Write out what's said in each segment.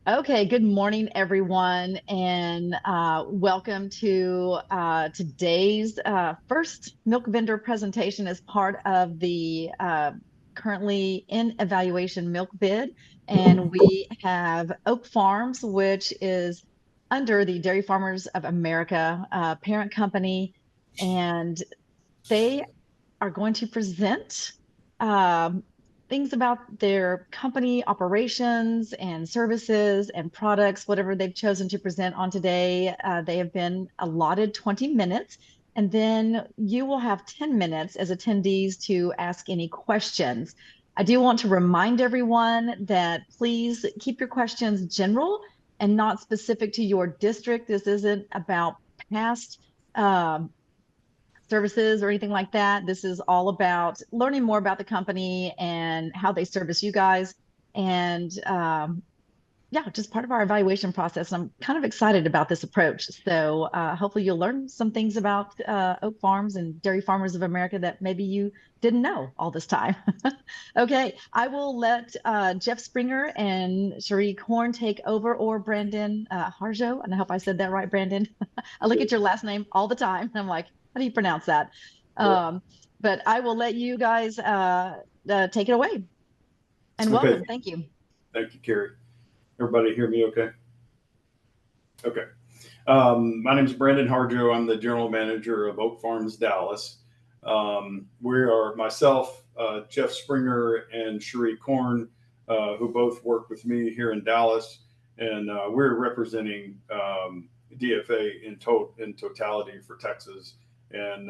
Okay, good morning, everyone, and welcome to today's first milk vendor presentation as part of the currently in evaluation milk bid. And we have Oak Farms, which is under the Dairy Farmers of America parent company, and they are going to present um, things about their company operations and services and products, whatever they've chosen to present on today. They have been allotted 20 minutes, and then you will have 10 minutes as attendees to ask any questions. I do want to remind everyone that please keep your questions general and not specific to your district. This isn't about past um, services or anything like that. This is all about learning more about the company and how they service you guys. And yeah, just part of our evaluation process. And I'm kind of excited about this approach. So hopefully you'll learn some things about Oak Farms and Dairy Farmers of America that maybe you didn't know all this time. Okay, I will let Jeff Springer and Cherie Horn take over, or Brandon Harjo. And I hope I said that right, Brandon. I look at your last name all the time. And I'm like, how do you pronounce that? Um, but I will let you guys take it away. And Okay, welcome. Thank you. thank you, Carrie. Everybody hear me okay? Okay. My name is Brandon Harjo. I'm the general manager of Oak Farms Dallas. We are myself, Jeff Springer, and Cherie Korn, who both work with me here in Dallas, and we're representing DFA in totality for Texas. And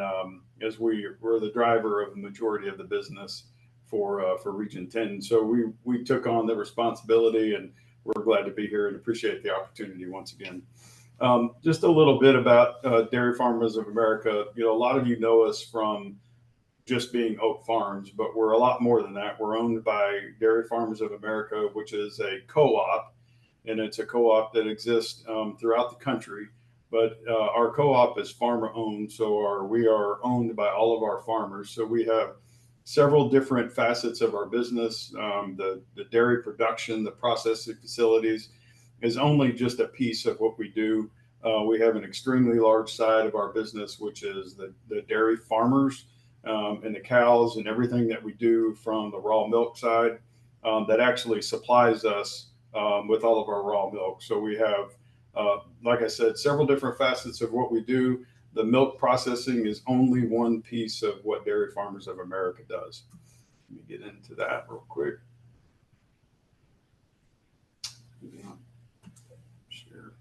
as we're the driver of the majority of the business for Region 10, so we took on the responsibility, and we're glad to be here and appreciate the opportunity once again. Just a little bit about Dairy Farmers of America. You know, a lot of you know us from just being Oak Farms, but we're a lot more than that. We're owned by Dairy Farmers of America, which is a co-op, and it's a co-op that exists throughout the country. But our co-op is farmer owned, so we are owned by all of our farmers. So we have several different facets of our business. The dairy production, the processing facilities is only just a piece of what we do. We have an extremely large side of our business, which is the dairy farmers and the cows and everything that we do from the raw milk side that actually supplies us with all of our raw milk. So we have, like I said, several different facets of what we do. The milk processing is only one piece of what Dairy Farmers of America does. Let me get into that real quick. Share.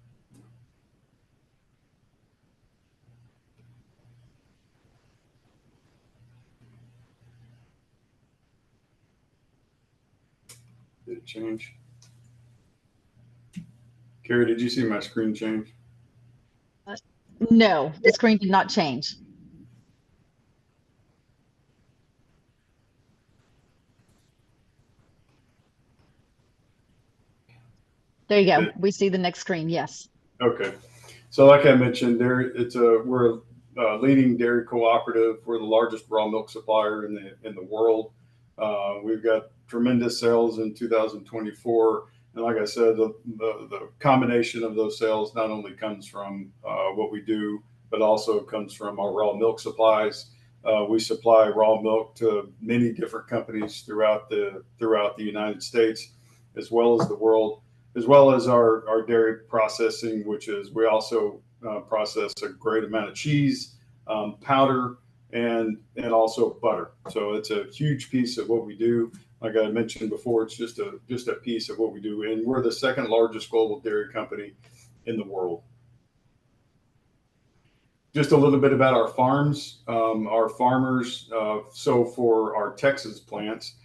Did it change? Carrie, did you see my screen change? Uh, No, the screen did not change. There you go. Did, We see the next screen. Yes. okay. So, like I mentioned, we're a leading dairy cooperative. We're the largest raw milk supplier in the world. We've got tremendous sales in 2024, and like I said, the combination of those sales not only comes from what we do, but also comes from our raw milk supplies. We supply raw milk to many different companies throughout the United States, as well as the world, as well as our dairy processing, which is we also process a great amount of cheese, powder, and also butter. So it's a huge piece of what we do. Like I mentioned before, it's just a piece of what we do, and we're the second largest global dairy company in the world. Just a little bit about our farms, our farmers. So for our Texas plants,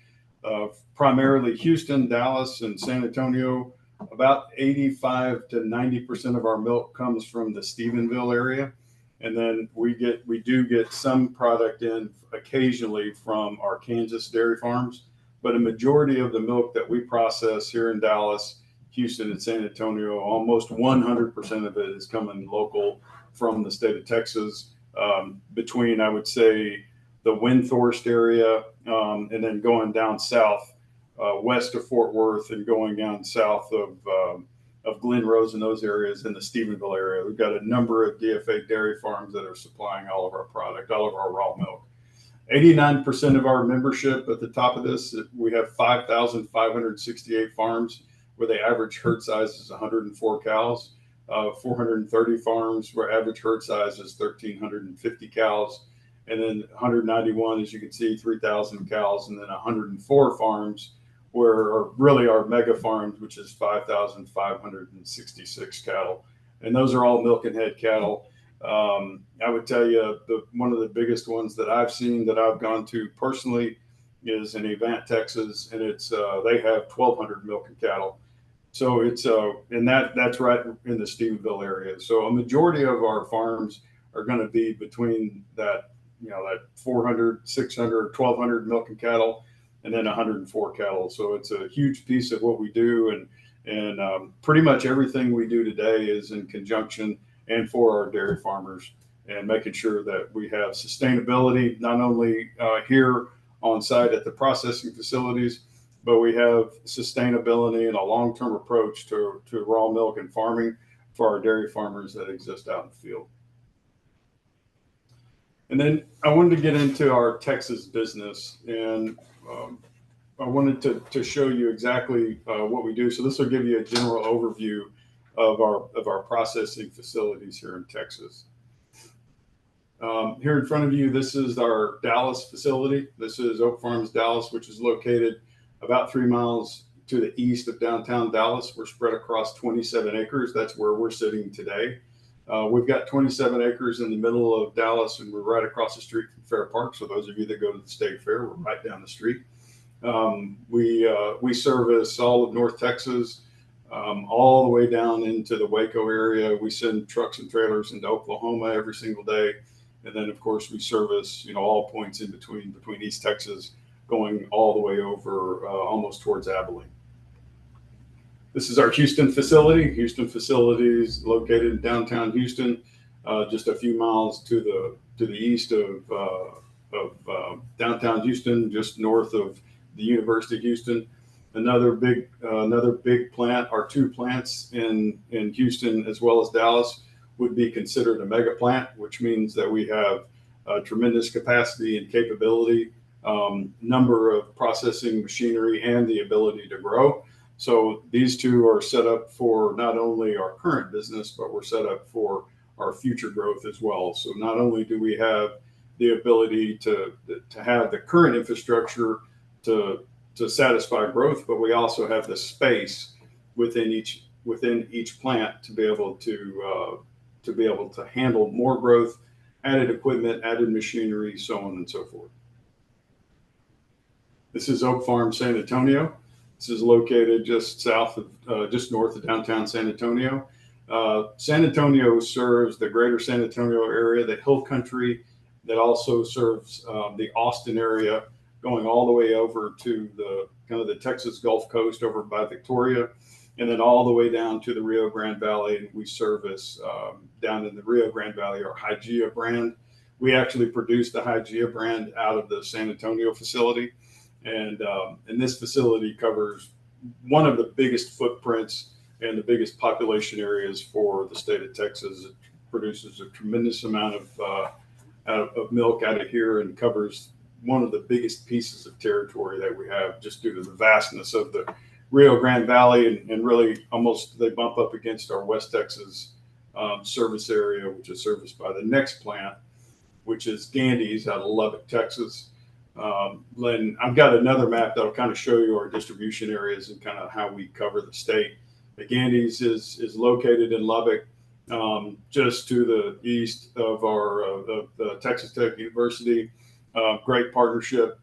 primarily Houston, Dallas, and San Antonio. About 85 to 90% of our milk comes from the Stephenville area, and then we do get some product in occasionally from our Kansas dairy farms, but a majority of the milk that we process here in Dallas, Houston, and San Antonio, almost 100% of it is coming local from the state of Texas. Between, I would say, the Windthorst area and then going down south, west of Fort Worth, and going down south of Glen Rose and those areas in the Stephenville area. We've got a number of DFA dairy farms that are supplying all of our product, all of our raw milk. 89% of our membership at the top of this, we have 5,568 farms where the average herd size is 104 cows. 430 farms where average herd size is 1,350 cows. And then 191, as you can see, 3,000 cows. And then 104 farms where are really our mega farms, which is 5,566 cattle. And those are all milk and head cattle. I would tell you one of the biggest ones that I've seen that I've gone to personally is in Evant, Texas, and it's they have 1,200 milk and cattle. So it's and that's right in the Stephenville area. So a majority of our farms are going to be between that, that 400, 600, 1,200 milk and cattle, and then 104 cattle. So it's a huge piece of what we do, and pretty much everything we do today is in conjunction and for our dairy farmers, and making sure that we have sustainability, not only here on site at the processing facilities, but we have sustainability and a long-term approach to raw milk and farming for our dairy farmers that exist out in the field. And then I wanted to get into our Texas business, and I wanted to show you exactly what we do. So this will give you a general overview of our processing facilities here in Texas. Here in front of you, this is our Dallas facility. This is Oak Farms Dallas, which is located about 3 miles to the east of downtown Dallas. We're spread across 27 acres. That's where we're sitting today. We've got 27 acres in the middle of Dallas, and we're right across the street from Fair Park. So those of you that go to the State Fair, we're right down the street. We service all of North Texas, all the way down into the Waco area. We send trucks and trailers into Oklahoma every single day. And then, of course, we service, all points in between East Texas, going all the way over almost towards Abilene. This is our Houston facility. Houston facility is located in downtown Houston, just a few miles to the east of downtown Houston, just north of the University of Houston. Another big plant, our 2 plants in Houston as well as Dallas, would be considered a mega plant, which means that we have tremendous capacity and capability, number of processing machinery, and the ability to grow. So these 2 are set up for not only our current business, but we're set up for our future growth as well. So not only do we have the ability to have the current infrastructure to satisfy growth, but we also have the space within each plant to be able to handle more growth, added equipment, added machinery, so on and so forth. This is Oak Farm San Antonio. This is located just north of downtown San Antonio. San Antonio serves the greater San Antonio area, the Hill Country, that also serves the Austin area, going all the way over to the Texas Gulf Coast over by Victoria, and then all the way down to the Rio Grande Valley. And we service down in the Rio Grande Valley our Hygeia brand. We actually produce the Hygeia brand out of the San Antonio facility. And this facility covers one of the biggest footprints and the biggest population areas for the state of Texas. It produces a tremendous amount of milk out of here, and covers one of the biggest pieces of territory that we have, just due to the vastness of the Rio Grande Valley, and really almost they bump up against our West Texas service area, which is serviced by the next plant, which is Gandy's out of Lubbock, Texas. Len, I've got another map that'll kind of show you our distribution areas and kind of how we cover the state. The Gandy's is located in Lubbock, just to the east of the Texas Tech University. Great partnership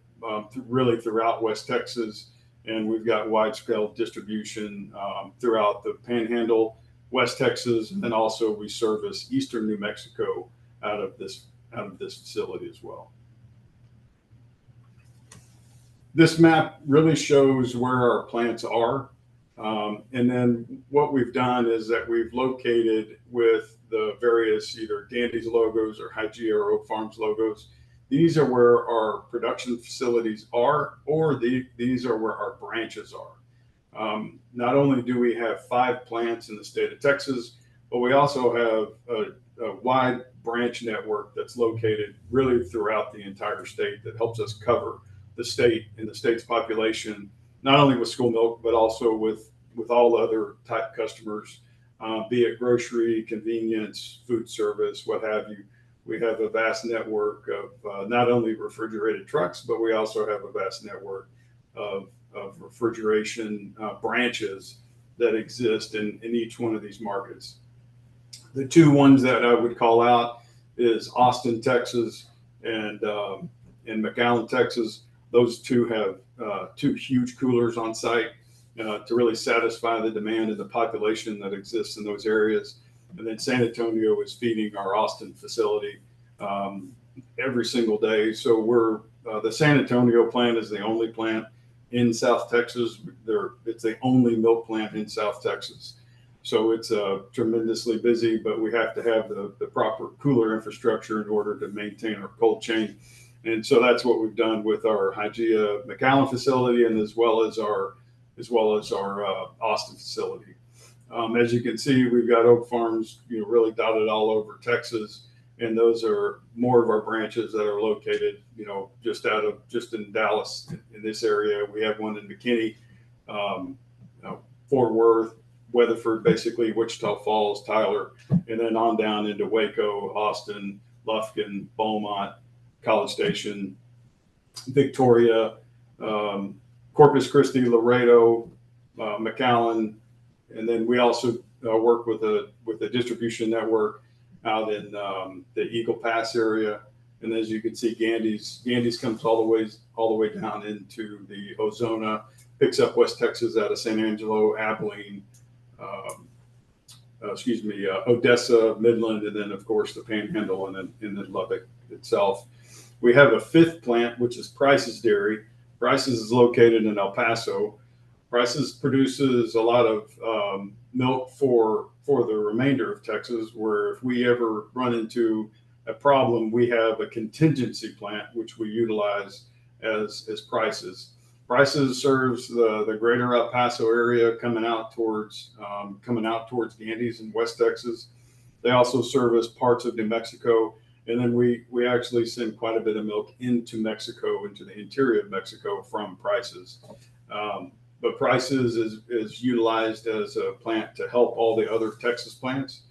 really throughout West Texas, and we've got wide-scale distribution throughout the Panhandle, West Texas, and then also we service eastern New Mexico out of this facility as well. This map really shows where our plants are. And then what we've done is that we've located with the various either Gandy's logos or Hygeia or Oak Farms logos. These are where our production facilities are, or these are where our branches are. Not only do we have 5 plants in the state of Texas, but we also have a wide branch network that's located really throughout the entire state that helps us cover the state and the state's population, not only with school milk, but also with all other type customers, be it grocery, convenience, food service, what have you. We have a vast network of not only refrigerated trucks, but we also have a vast network of refrigeration branches that exist in each one of these markets. The two ones that I would call out is Austin, Texas, and McAllen, Texas. Those two have 2 huge coolers on site to really satisfy the demand of the population that exists in those areas. And then San Antonio is feeding our Austin facility every single day. So the San Antonio plant is the only plant in South Texas. It's the only milk plant in South Texas. So it's tremendously busy, but we have to have the proper cooler infrastructure in order to maintain our cold chain. And so that's what we've done with our Hygeia McAllen facility, and as well as our Austin facility. As you can see, we've got oak farms, really dotted all over Texas, and those are more of our branches that are located, just in Dallas in this area. We have one in McKinney, Fort Worth, Weatherford, basically Wichita Falls, Tyler, and then on down into Waco, Austin, Lufkin, Beaumont, College Station, Victoria, Corpus Christi, Laredo, McAllen, and then we also work with a distribution network out in the Eagle Pass area. And as you can see, Gandy's comes all the way down into the Ozona, picks up West Texas out of San Angelo, Abilene, Odessa, Midland, and then of course the Panhandle, and then Lubbock itself. We have a 5th plant, which is Price's Dairy. Price's is located in El Paso. Price's produces a lot of milk for the remainder of Texas, where if we ever run into a problem, we have a contingency plant, which we utilize as Price's. Price's serves the greater El Paso area coming out towards Gandy's in West Texas. They also service parts of New Mexico. And then we actually send quite a bit of milk into Mexico, into the interior of Mexico from Price's. But Price's is utilized as a plant to help all the other Texas plants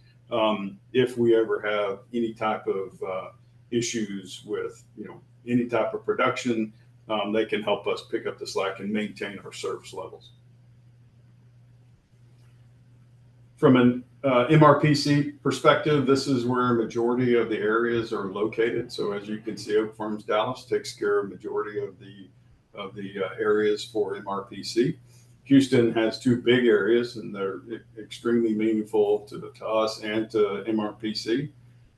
if we ever have any type of issues with any type of production. They can help us pick up the slack and maintain our service levels. From an MRPC perspective, this is where a majority of the areas are located. So as you can see, Oak Farms Dallas takes care of majority of the areas for MRPC. Houston has 2 big areas, and they're extremely meaningful to us and to MRPC.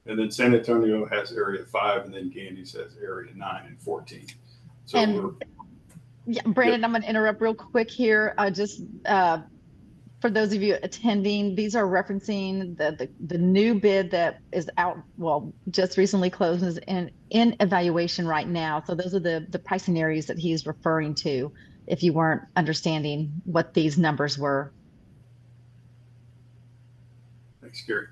And then San Antonio has area 5, and then Gandy's has area 9 and 14. So and yeah, Brandon, yep. I'm going to interrupt real quick here. For those of you attending, these are referencing the new bid that is out, just recently closed, is in evaluation right now. So those are the pricing areas that he's referring to, if you weren't understanding what these numbers were. Thanks, Gary.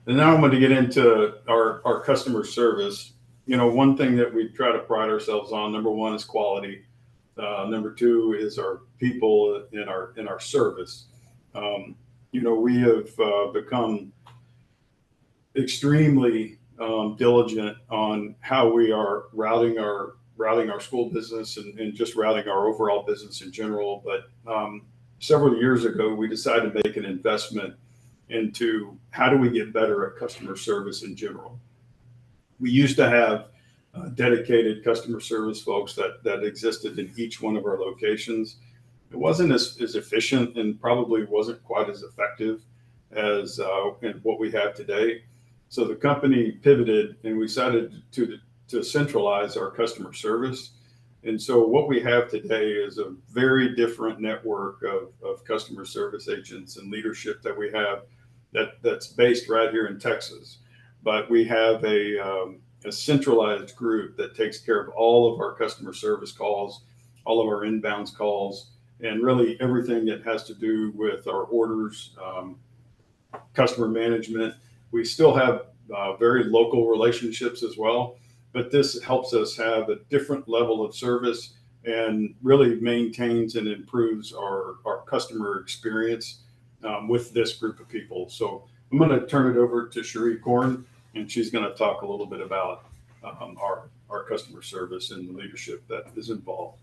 And now I'm going to get into our customer service. One thing that we try to pride ourselves on, number 1 is quality. Number 2 is our people in our service. We have become extremely diligent on how we are routing our school business and just routing our overall business in general. But several years ago, we decided to make an investment into how do we get better at customer service in general. We used to have dedicated customer service folks that existed in each one of our locations. It wasn't as efficient and probably wasn't quite as effective as in what we have today. So the company pivoted, and we decided to centralize our customer service. And so what we have today is a very different network of customer service agents and leadership that we have that's based right here in Texas. But we have a centralized group that takes care of all of our customer service calls, all of our inbounds calls, and really everything that has to do with our orders, customer management. We still have very local relationships as well, but this helps us have a different level of service and really maintains and improves our customer experience with this group of people. So I'm going to turn it over to Cherie Korn, and she's going to talk a little bit about our customer service and the leadership that is involved.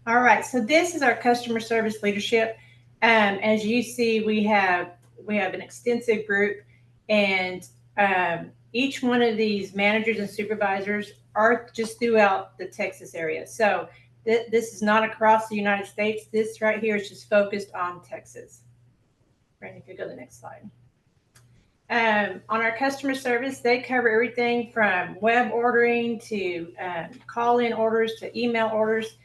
All right, so this is our customer service leadership. As you see, we have an extensive group, and each one of these managers and supervisors are just throughout the Texas area. So this is not across the United States. This right here is just focused on Texas. Brandon, if you go to the next slide. On our customer service, they cover everything from web ordering to call-in orders to email orders.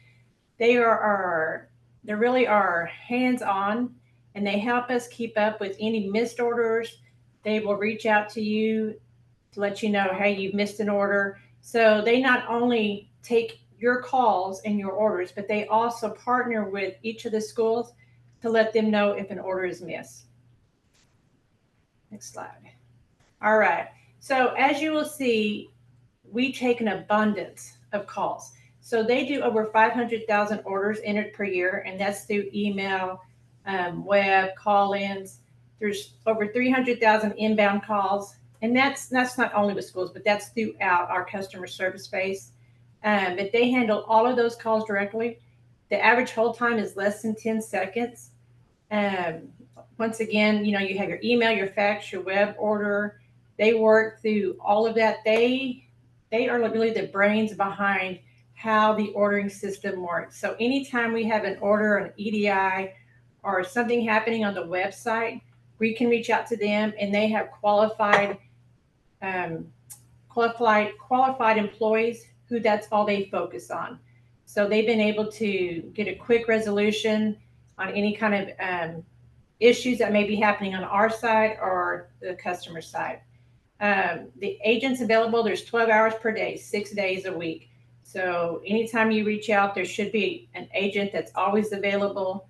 They really are hands-on, and they help us keep up with any missed orders. They will reach out to you to let you know, hey, you've missed an order. So they not only take your calls and your orders, but they also partner with each of the schools to let them know if an order is missed. Next slide. All right. So as you will see, we take an abundance of calls. So they do over 500,000 orders entered per year, and that's through email, web, call-ins. There's over 300,000 inbound calls, and that's not only with schools, but that's throughout our customer service space. But they handle all of those calls directly. The average hold time is less than 10 seconds. Once again, you have your email, your fax, your web order. They work through all of that. They are really the brains behind how the ordering system works. So anytime we have an order, an EDI, or something happening on the website, we can reach out to them, and they have qualified employees who that's all they focus on. So they've been able to get a quick resolution on any kind of issues that may be happening on our side or the customer side. The agents available, there's 12 hours per day, 6 days a week. So anytime you reach out, there should be an agent that's always available.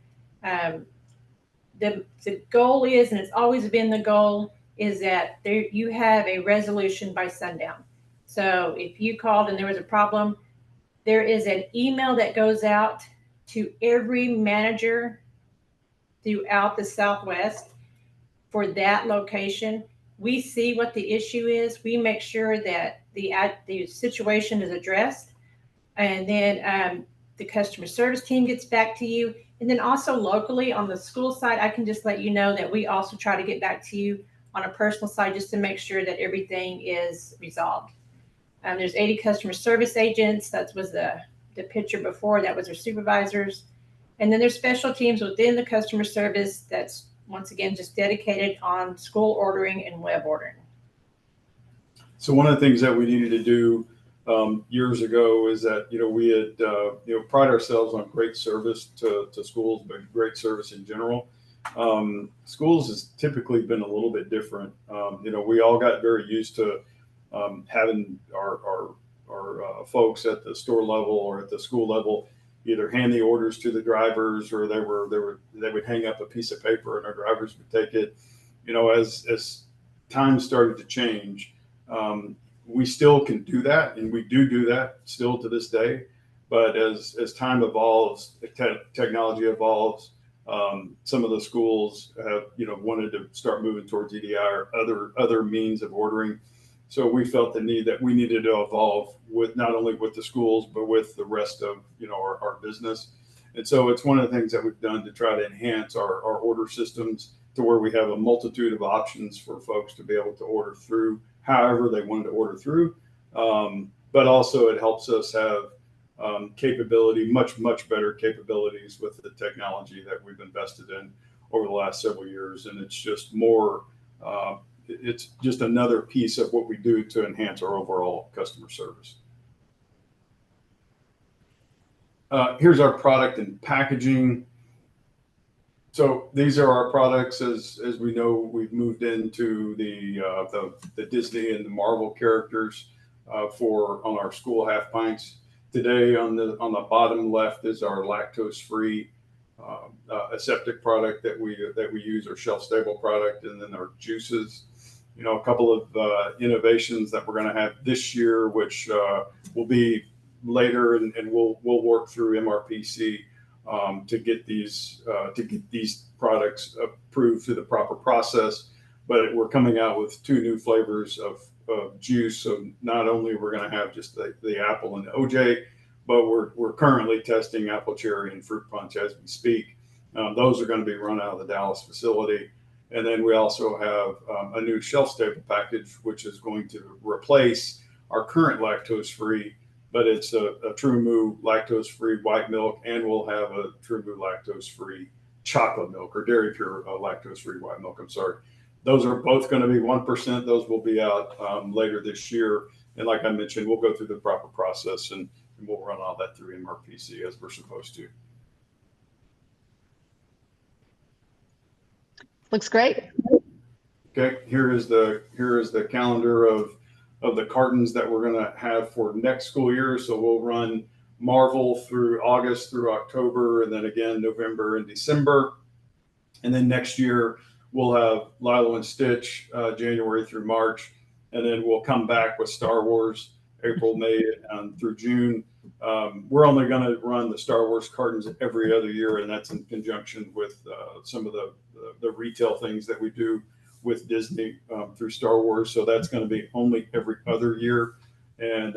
The goal is, and it's always been the goal, is that you have a resolution by sundown. So if you called and there was a problem, there is an email that goes out to every manager throughout the Southwest for that location. We see what the issue is. We make sure that the situation is addressed, and then the customer service team gets back to you. And then also locally on the school side, I can just let you know that we also try to get back to you on a personal side just to make sure that everything is resolved. There's 80 customer service agents. That was the picture before. That was their supervisors. And then there's special teams within the customer service that's, once again, just dedicated on school ordering and web ordering. So one of the things that we needed to do years ago is that, we had, pride ourselves on great service to schools, but great service in general. Schools has typically been a little bit different. We all got very used to having our folks at the store level or at the school level either hand the orders to the drivers, or they would hang up a piece of paper and our drivers would take it. As times started to change, we still can do that, and we do that still to this day. But as time evolves, technology evolves, some of the schools have wanted to start moving towards EDI or other means of ordering. So we felt the need that we needed to evolve with not only with the schools, but with the rest of our business. And so it's one of the things that we've done to try to enhance our order systems to where we have a multitude of options for folks to be able to order through however they wanted to order through. But also it helps us have capability, much better capabilities with the technology that we've invested in over the last several years. And it's just more, it's just another piece of what we do to enhance our overall customer service. Here's our product and packaging. So these are our products. As we know, we've moved into the Disney and the Marvel characters on our school half pints. today on the bottom left is our lactose-free aseptic product that we use, our shelf-stable product, and then our juices. You know, a couple of innovations that we're going to have this year, which will be later, and we'll work through MRPC to get these products approved through the proper process. But we're coming out with 2 new flavors of juice. So not only we're going to have just the apple and the OJ, but we're currently testing apple cherry and fruit punch as we speak. Those are going to be run out of the Dallas facility. And then we also have a new shelf stable package, which is going to replace our current lactose free, but it's a True Moo lactose free white milk, and we'll have a True Moo lactose free chocolate milk, or dairy pure lactose free white milk. I'm sorry. Those are both going to be 1%. Those will be out later this year. And like I mentioned, we'll go through the proper process and we'll run all that through MRPC as we're supposed to. Looks great. Okay, here is the calendar of the cartons that we're going to have for next school year. So we'll run Marvel through August through October, and then again November and December. And then next year we'll have Lilo and Stitch January through March, and then we'll come back with Star Wars April, May, through June. We're only going to run the Star Wars cartons every other year, and that's in conjunction with some of the retail things that we do with Disney through Star Wars. So that's going to be only every other year. And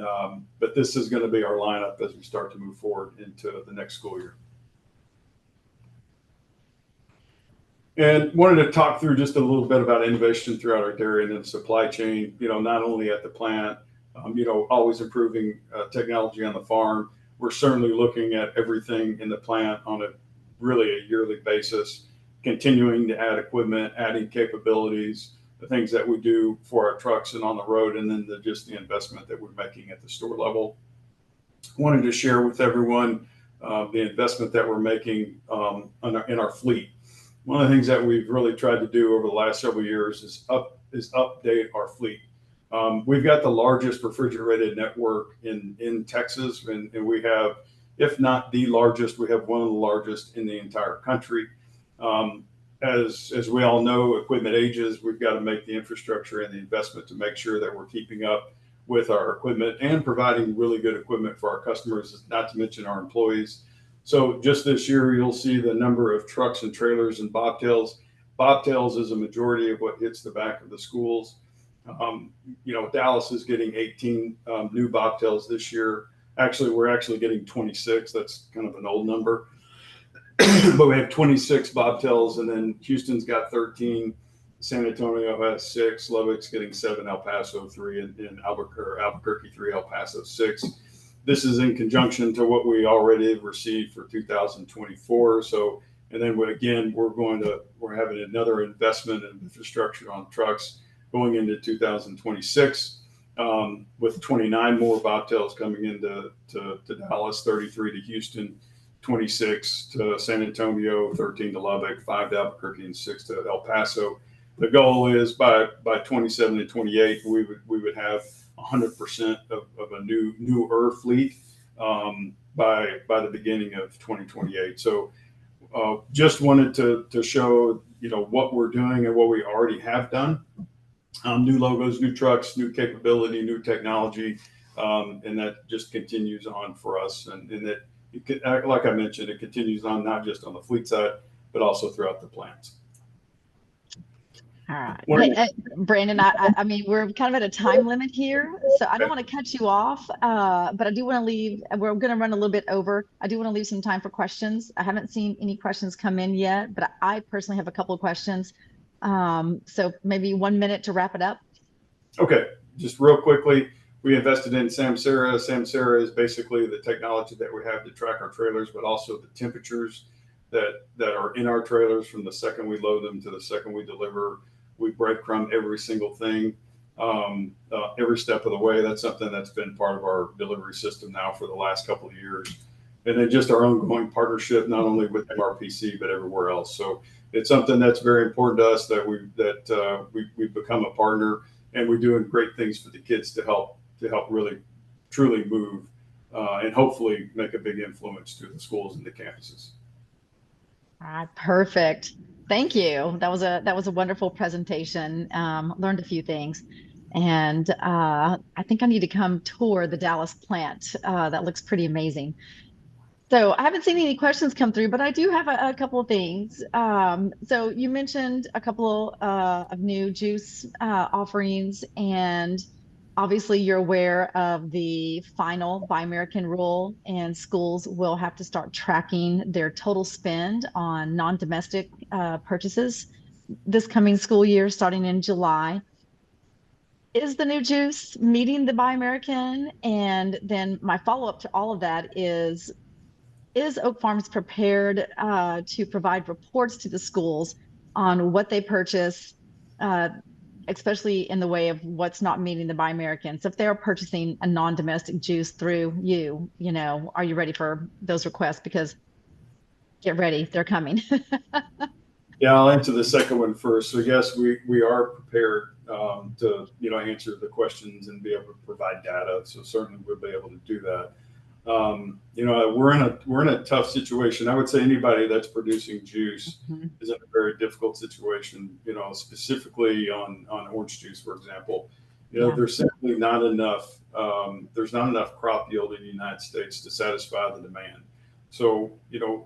but this is going to be our lineup as we start to move forward into the next school year. And wanted to talk through just a little bit about innovation throughout our dairy and then supply chain, you know, not only at the plant, you know, always improving technology on the farm. We're certainly looking at everything in the plant on a yearly basis, continuing to add equipment, adding capabilities, the things that we do for our trucks and on the road, and then just the investment that we're making at the store level. Wanted to share with everyone the investment that we're making in our fleet. One of the things that we've really tried to do over the last several years is update our fleet. We've got the largest refrigerated network in Texas, and we have, if not the largest, we have one of the largest in the entire country. As we all know, equipment ages. We've got to make the infrastructure and the investment to make sure that we're keeping up with our equipment and providing really good equipment for our customers, not to mention our employees. So just this year, you'll see the number of trucks and trailers and bobtails. Bobtails is a majority of what hits the back of the schools. You know, Dallas is getting 18 new bobtails this year. Actually, we're actually getting 26. That's kind of an old number. But we have 26 bobtails, and then Houston's got 13. San Antonio has 6. Lubbock's getting 7. El Paso 3, and Albuquerque 3. El Paso 6. This is in conjunction to what we already have received for 2024. So, and then we're having another investment in infrastructure on trucks going into 2026, with 29 more bobtails coming into Dallas, 33 to Houston, 26 to San Antonio, 13 to Lubbock, 5 to Albuquerque, and 6 to El Paso. The goal is by 27 and 28, we would have 100% of a newer fleet by the beginning of 2028. So just wanted to show, you know, what we're doing and what we already have done. New logos, new trucks, new capability, new technology, and that just continues on for us. And that, like I mentioned, it continues on not just on the fleet side, but also throughout the plants. All right. Hey, Brandon, I mean, we're kind of at a time limit here, so I don't want to cut you off, but I do want to leave. We're going to run a little bit over. I do want to leave some time for questions. I haven't seen any questions come in yet, but I personally have a couple of questions. So maybe 1 minute to wrap it up. Okay, just real quickly, we invested in Samsara. Samsara is basically the technology that we have to track our trailers, but also the temperatures that are in our trailers from the second we load them to the second we deliver. We breadcrumb every single thing, every step of the way. That's something that's been part of our delivery system now for the last couple of years. And then just our ongoing partnership, not only with MRPC, but everywhere else. So it's something that's very important to us that we've become a partner, and we're doing great things for the kids to help really truly move and hopefully make a big influence to the schools and the campuses. All right, perfect. Thank you. That was a wonderful presentation. Learned a few things, and I think I need to come tour the Dallas plant. That looks pretty amazing. So I haven't seen any questions come through, but I do have a couple of things. So you mentioned a couple of new juice offerings, and obviously you're aware of the final Buy American rule, and schools will have to start tracking their total spend on non-domestic purchases this coming school year, starting in July. Is the new juice meeting the Buy American? And then my follow-up to all of that is Oak Farms prepared to provide reports to the schools on what they purchase, uh, especially in the way of what's not meeting the Buy American? So if they're purchasing a non-domestic juice through you, are you ready for those requests? Because get ready, they're coming. Yeah, I'll answer the second one first. So yes, we are prepared to answer the questions and be able to provide data. So certainly we'll be able to do that. We're in a tough situation. I would say anybody that's producing juice Mhm. is in a very difficult situation. Specifically on orange juice, for example. Yeah. There's simply not enough. There's not enough crop yield in the United States to satisfy the demand. So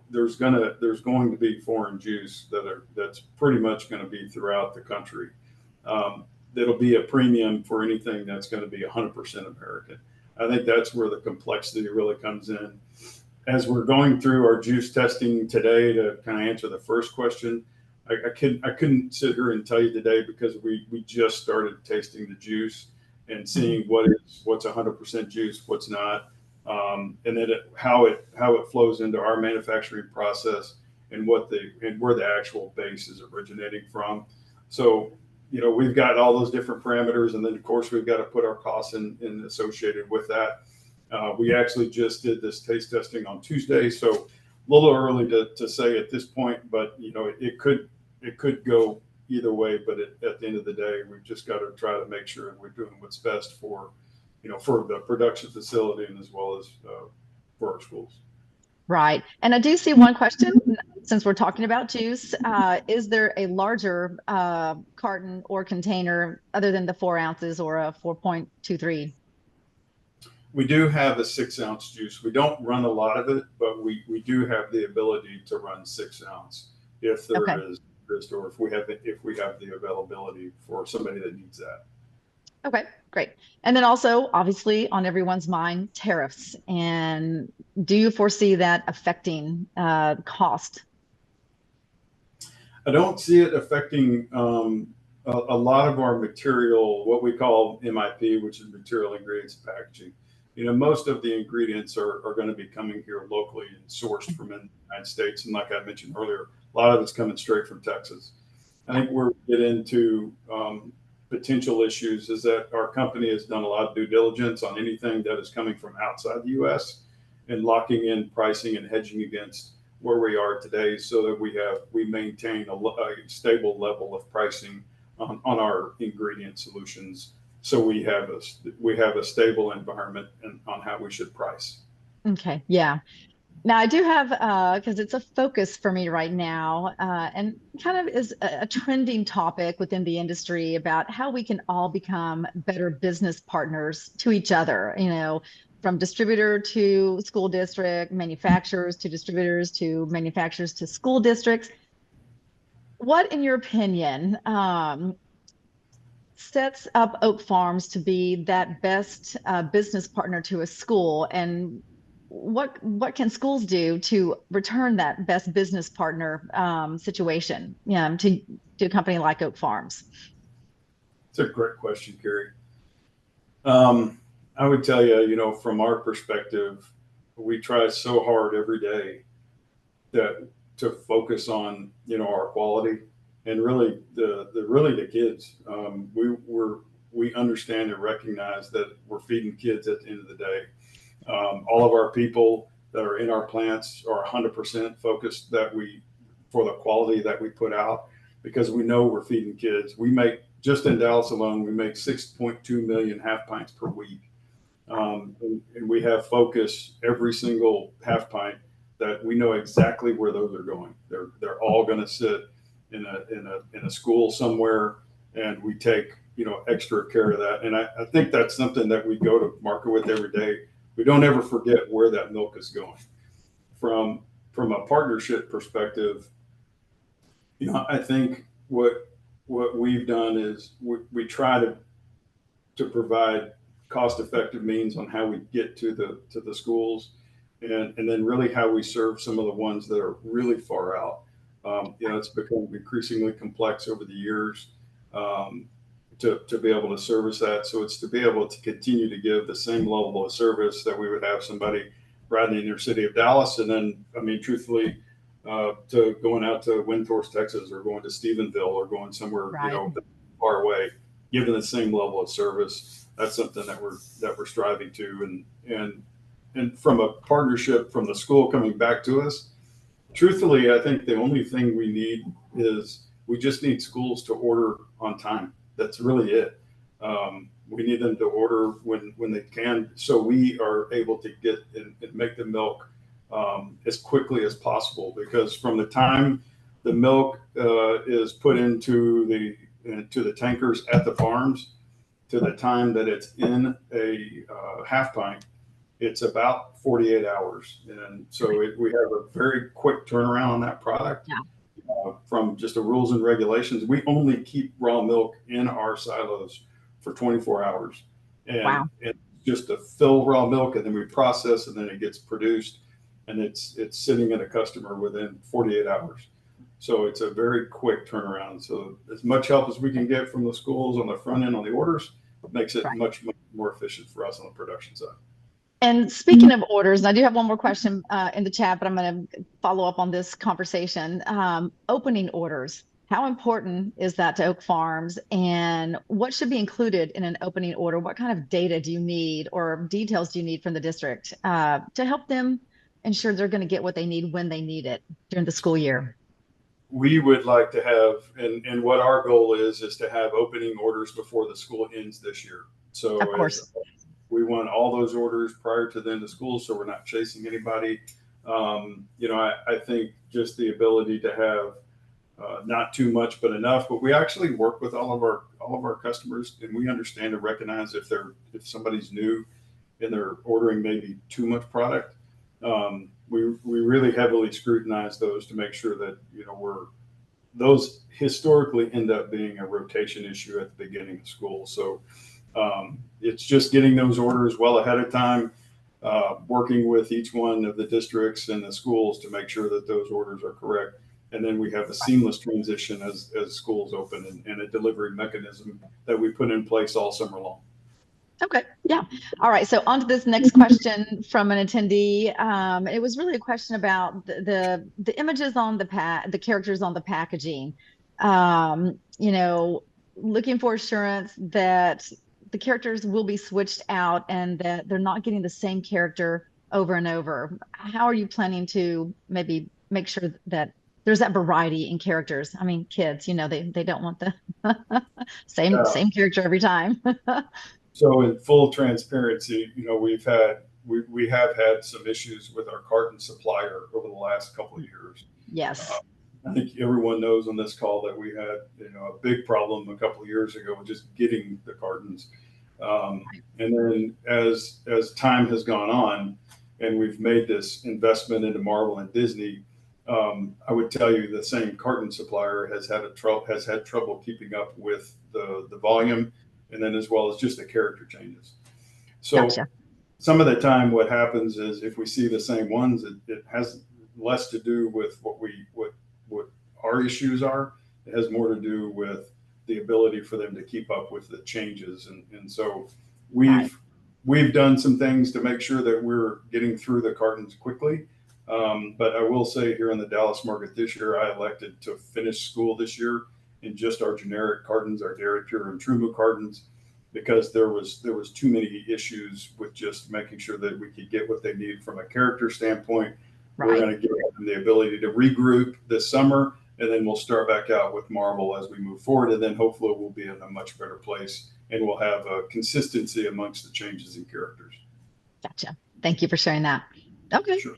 there's going to be foreign juice that's pretty much going to be throughout the country. That'll be a premium for anything that's going to be 100% American. I think that's where the complexity really comes in. As we're going through our juice testing today, to kind of answer the first question, I couldn't sit here and tell you today because we just started tasting the juice and seeing what's 100% juice, what's not, and then how it flows into our manufacturing process and where the actual base is originating from. So we've got all those different parameters, and then of course we've got to put our costs in associated with that. We actually just did this taste testing on Tuesday, so a little early to say at this point, but it could go either way. But at the end of the day, we've just got to try to make sure we're doing what's best for the production facility and as well as for our schools. Right. And I do see one question, since we're talking about juice. Is there a larger carton or container other than the 4 ounces or a 4.23? We do have a 6-ounce juice. We don't run a lot of it, but we do have the ability to run 6-ounce if there Okay. is interest, or if we have the availability for somebody that needs that. Okay, great. And then also, obviously, on everyone's mind, tariffs. And do you foresee that affecting cost? I don't see it affecting a lot of our material, what we call MIP, which is material ingredients and packaging. Most of the ingredients are going to be coming here locally and sourced from the United States. And like I mentioned earlier, a lot of it's coming straight from Texas. I think where we get into potential issues is that our company has done a lot of due diligence on anything that is coming from outside the U.S. and locking in pricing and hedging against where we are today, so that we maintain a stable level of pricing on our ingredient solutions. So we have a stable environment on how we should price. Okay, yeah. Now I do have, because it's a focus for me right now, and kind of is a trending topic within the industry about how we can all become better business partners to each other, from distributor to school district, manufacturers to distributors to manufacturers to school districts. What, in your opinion, sets up Oak Farms to be that best business partner to a school, and what can schools do to return that best business partner situation, to a company like Oak Farms? It's a great question, Carrie. I would tell you, from our perspective, we try so hard every day to focus on our quality and really the kids. We understand and recognize that we're feeding kids at the end of the day. All of our people that are in our plants are 100% focused for the quality that we put out, because we know we're feeding kids. Just in Dallas alone, we make 6.2 million half pints per week. And we have focus every single half pint that we know exactly where those are going. They're all going to sit in a school somewhere, and we take extra care of that. And I think that's something that we go to market with every day. We don't ever forget where that milk is going. From a partnership perspective, I think what we've done is we try to provide cost effective means on how we get to the schools, and then really how we serve some of the ones that are really far out. It's become increasingly complex over the years, to be able to service that. So it's to be able to continue to give the same level of service that we would have somebody right in the inner city of Dallas. And then, I mean, truthfully, to going out to Windthorst, Texas, or going to Stephenville, or going somewhere, Right. far away, given the same level of service. That's something that we're striving to. And from a partnership from the school coming back to us, truthfully, I think the only thing we need is we just need schools to order on time. That's really it. We need them to order when they can, so we are able to get and make the milk as quickly as possible. Because from the time the milk is put into the tankers at the farms to the time that it's in a half pint, it's about 48 hours. And so we have a very quick turnaround on that product. Yeah. From just the rules and regulations, we only keep raw milk in our silos for 24 hours. Wow. And just to fill raw milk, and then we process, and then it gets produced, and it's sitting at a customer within 48 hours. So it's a very quick turnaround. So as much help as we can get from the schools on the front end on the orders makes it Right. much more efficient for us on the production side. And speaking of orders, and I do have one more question in the chat, but I'm going to follow up on this conversation. Opening orders. How important is that to Oak Farms, and what should be included in an opening order? What kind of data do you need, or details do you need from the district to help them ensure they're going to get what they need when they need it during the school year? We would like to have, and what our goal is to have opening orders before the school ends this year. So Of course. we want all those orders prior to the end of school, so we're not chasing anybody. I think just the ability to have not too much but enough. But we actually work with all of our customers, and we understand and recognize if somebody's new and they're ordering maybe too much product. We really heavily scrutinize those to make sure that those historically end up being a rotation issue at the beginning of school. So it's just getting those orders well ahead of time, working with each one of the districts and the schools to make sure that those orders are correct. And then we have a seamless transition as schools open, and a delivery mechanism that we put in place all summer long. Okay. Yeah. All right. So on to this next question from an attendee. It was really a question about the images on the characters on the packaging. Looking for assurance that the characters will be switched out and that they're not getting the same character over and over. How are you planning to maybe make sure that there's that variety in characters? I mean, kids, they don't want the same character every time. So in full transparency, we have had some issues with our carton supplier over the last couple of years. Yes. I think everyone knows on this call that we had a big problem a couple of years ago with just getting the cartons. And then as time has gone on, and we've made this investment into Marvel and Disney, I would tell you the same carton supplier has had trouble keeping up with the volume, and then as well as just the character changes. So Gotcha. Some of the time what happens is if we see the same ones, it has less to do with what our issues are. It has more to do with the ability for them to keep up with the changes. And so we've done some things to make sure that we're getting through the cartons quickly. But I will say here in the Dallas market this year, I elected to finish school this year in just our generic cartons, our Dairy Pure and True Blue cartons, because there was too many issues with just making sure that we could get what they need from a character standpoint. Right. We're going to give them the ability to regroup this summer, and then we'll start back out with Marvel as we move forward, and then hopefully we'll be in a much better place and we'll have a consistency amongst the changes in characters. Gotcha. Thank you for sharing that. Okay. Sure.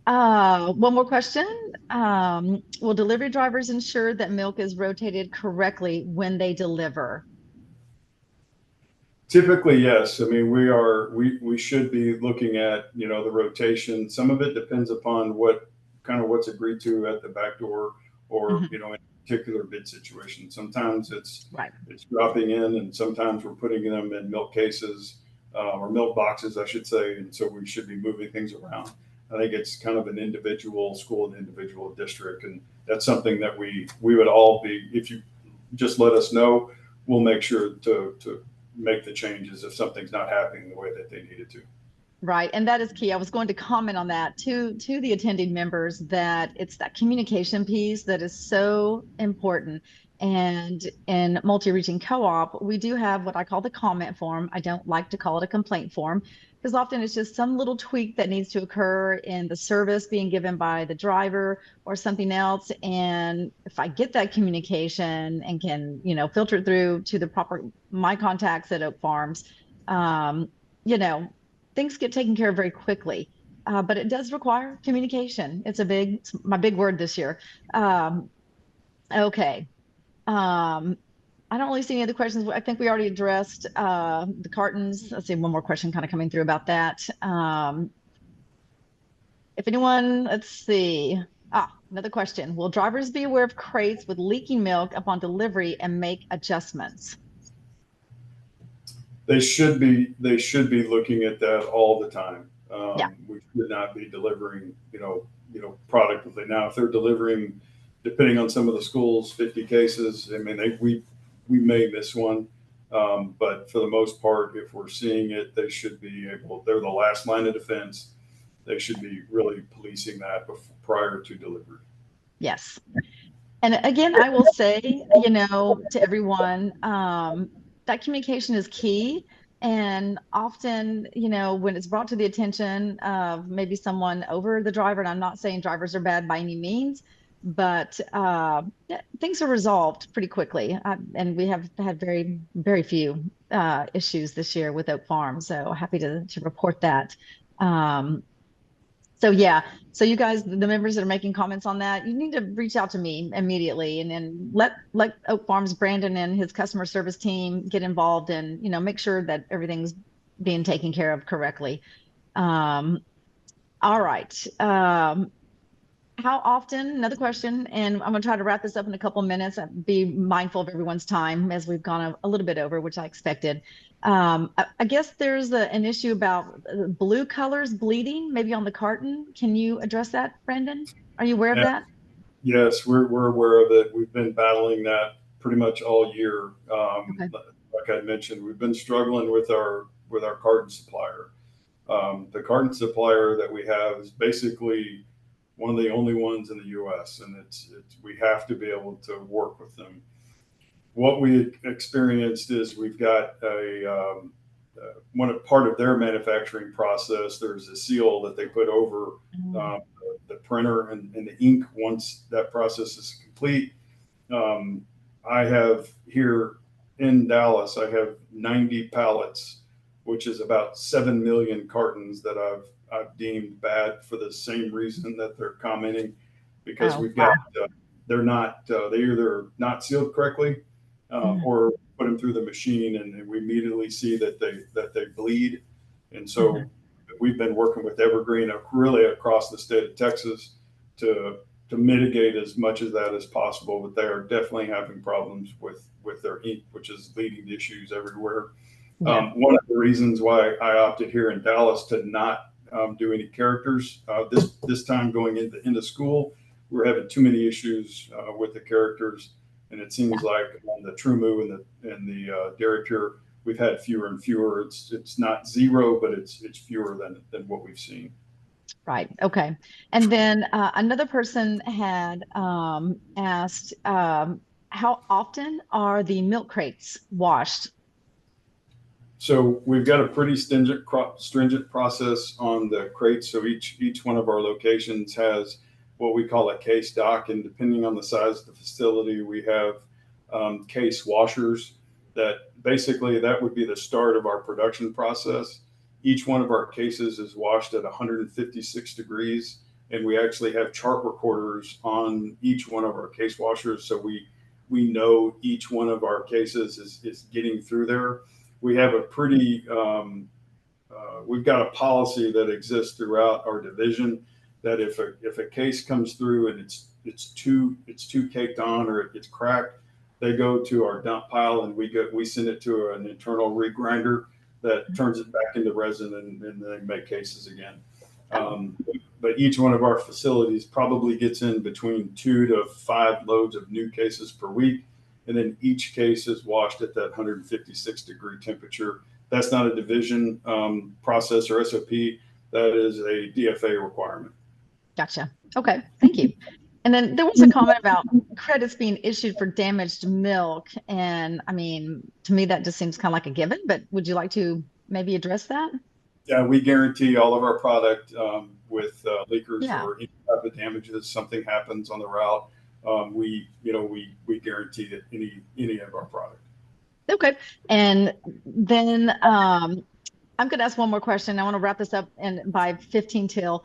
One more question. Will delivery drivers ensure that milk is rotated correctly when they deliver? Typically, yes. I mean, we should be looking at, you know, the rotation. Some of it depends upon what's agreed to at the back door, or, Mhm. you know, in a particular bid situation. Sometimes Right. it's dropping in, and sometimes we're putting them in milk cases, or milk boxes, I should say. And so we should be moving things around. I think it's kind of an individual school and individual district, and that's something that we would all be, if you just let us know, we'll make sure to make the changes if something's not happening the way that they need it to. Right. And that is key. I was going to comment on that to the attending members, that it's that communication piece that is so important. And in multi-region co-op, we do have what I call the comment form. I don't like to call it a complaint form, because often it's just some little tweak that needs to occur in the service being given by the driver or something else. And if I get that communication and can, filter it through to the proper my contacts at Oak Farms, um, you know, things get taken care of very quickly. But it does require communication. It's my big word this year. Okay. Um, I don't really see any other questions. I think we already addressed the cartons. Let's see, one more question kind of coming through about that. If anyone, let's see. Another question. Will drivers be aware of crates with leaking milk upon delivery and make adjustments? They should be looking at that all the time. Yeah. We should not be delivering, product. Now, if they're delivering, depending on some of the schools, 50 cases, I mean, we may miss one. But for the most part, if we're seeing it, they should be able, they're the last line of defense. They should be really policing that prior to delivery. Yes. And again, I will say, to everyone, that communication is key. And often, when it's brought to the attention of maybe someone over the driver, and I'm not saying drivers are bad by any means, but things are resolved pretty quickly. And we have had very, very few issues this year with Oak Farm. So happy to report that. So yeah, so you guys, the members that are making comments on that, you need to reach out to me immediately, and then let Oak Farms Brandon and his customer service team get involved, and make sure that everything's being taken care of correctly. All right. How often, another question, and I'm going to try to wrap this up in a couple of minutes. Be mindful of everyone's time as we've gone a little bit over, which I expected. I guess there's an issue about blue colors bleeding, maybe on the carton. Can you address that, Brandon? Are you aware of that? Yes, we're aware of it. We've been battling that pretty much all year. Okay. Like I mentioned, we've been struggling with our carton supplier. The carton supplier that we have is basically one of the only ones in the U.S., and it's we have to be able to work with them. What we experienced is we've got part of their manufacturing process. There's a seal that they put over the printer and the ink. Once that process is complete, I have here in Dallas, I have 90 pallets, which is about 7 million cartons that I've deemed bad for the same reason that they're commenting, because we've got they're either not sealed correctly, or put them through the machine, and we immediately see that they bleed. And so we've been working with Evergreen really across the state of Texas to mitigate as much of that as possible, but they are definitely having problems with their ink, which is leading to issues everywhere. Yeah. One of the reasons why I opted here in Dallas to not do any characters this time going into school, we're having too many issues with the characters, and it seems like on the Trumu and the Dairy Pure, we've had fewer and fewer. It's not zero, but it's fewer than what we've seen. Right. Okay. And then another person had asked, how often are the milk crates washed? So we've got a pretty stringent process on the crates. So each one of our locations has what we call a case dock, and depending on the size of the facility, we have case washers. that basically that would be the start of our production process. Each one of our cases is washed at 156 degrees, and we actually have chart recorders on each one of our case washers, so we know each one of our cases is getting through there. We have a pretty we've got a policy that exists throughout our division that if a case comes through and it's too caked on or it gets cracked, they go to our dump pile and we send it to an internal regrinder that turns it back into resin, and they make cases again. But each one of our facilities probably gets in between 2 to 5 loads of new cases per week, and then each case is washed at that 156 degree temperature. That's not a division process or SOP. That is a DFA requirement. Gotcha. Okay, thank you. And then there was a comment about credits being issued for damaged milk. And I mean, to me, that just seems kind of like a given, but would you like to maybe address that? Yeah, we guarantee all of our product with leakers Yeah. or any type of damages. Something happens on the route, we guarantee that any of our product. Okay. And then I'm going to ask one more question. I want to wrap this up by 15 till.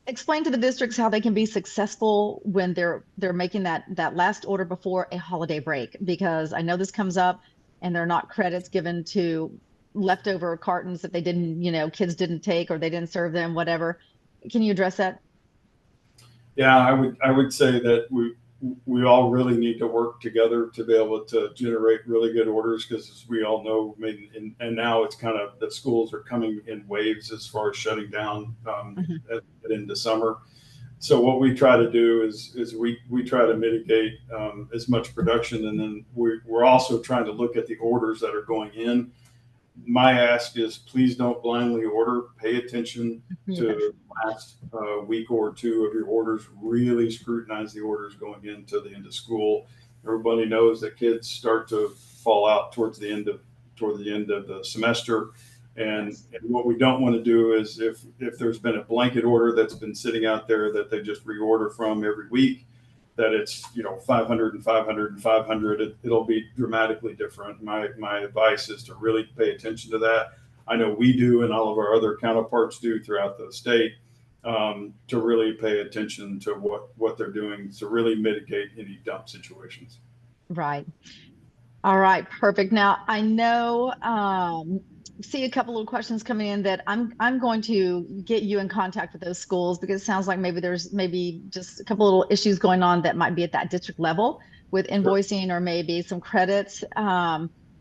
Explain to the districts how they can be successful when they're making that last order before a holiday break, because I know this comes up and there are not credits given to leftover cartons that they didn't, kids didn't take or they didn't serve them, whatever. Can you address that? Yeah, I would say that we all really need to work together to be able to generate really good orders, because as we all know, and now it's kind of the schools are coming in waves as far as shutting down into summer. So what we try to do is we try to mitigate as much production, and then we're also trying to look at the orders that are going in. My ask is please don't blindly order. Pay attention to the last week or two of your orders. Really scrutinize the orders going into the end of school. Everybody knows that kids start to fall out toward the end of the semester. And what we don't want to do is if there's been a blanket order that's been sitting out there that they just reorder from every week, that it's 500 and 500 and 500, it'll be dramatically different. My advice is to really pay attention to that. I know we do, and all of our other counterparts do throughout the state, to really pay attention to what they're doing to really mitigate any dump situations. Right. All right, perfect. Now I know see a couple of questions coming in that I'm going to get you in contact with those schools, because it sounds like there's just a couple little issues going on that might be at that district level with invoicing or maybe some credits.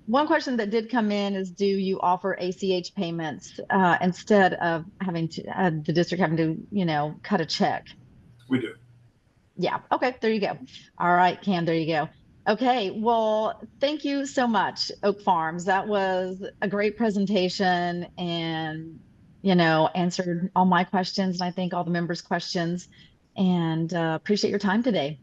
One question that did come in is, do you offer ACH payments instead of having to the district having to cut a check? We do. Yeah. Okay. There you go. All right, Cam, there you go. Okay, well, thank you so much, Oak Farms. That was a great presentation and, answered all my questions, and I think all the members' questions, and appreciate your time today.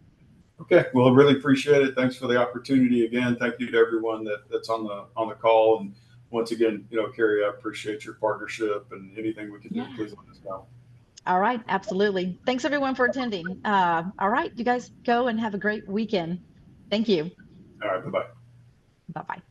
Okay, well, I really appreciate it. Thanks for the opportunity again. Thank you to everyone that's on the call. And once again, Carrie, I appreciate your partnership, and anything we can do, please let us know. All right, absolutely. Thanks everyone for attending. All right, you guys go and have a great weekend. Thank you. All right, bye-bye. Bye-bye.